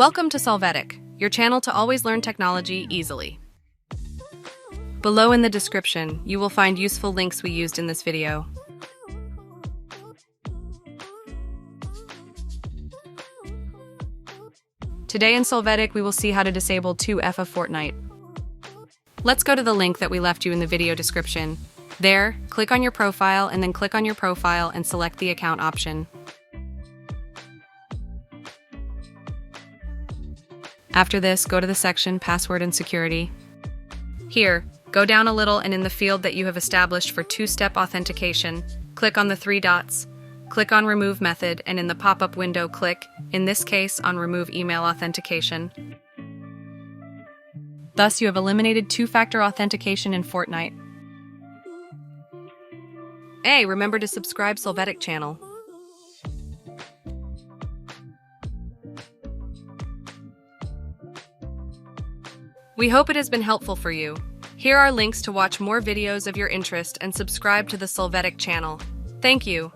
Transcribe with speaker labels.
Speaker 1: Welcome to Solvetic, your channel to always learn technology easily. Below in the description, you will find useful links we used in this video. Today in Solvetic, we will see how to disable 2F of Fortnite. Let's go to the link that we left you in the video description. There, click on your profile and then click on your profile and select the account option. After this, go to the section Password and Security. Here, go down a little and in the field that you have established for two-step authentication, click on the three dots, click on Remove Method, and in the pop-up window click, in this case, on Remove Email Authentication. Thus, you have eliminated two-factor authentication in Fortnite. Hey, remember to subscribe Solvetic channel. We hope it has been helpful for you. Here are links to watch more videos of your interest and subscribe to the Solvetic channel. Thank you.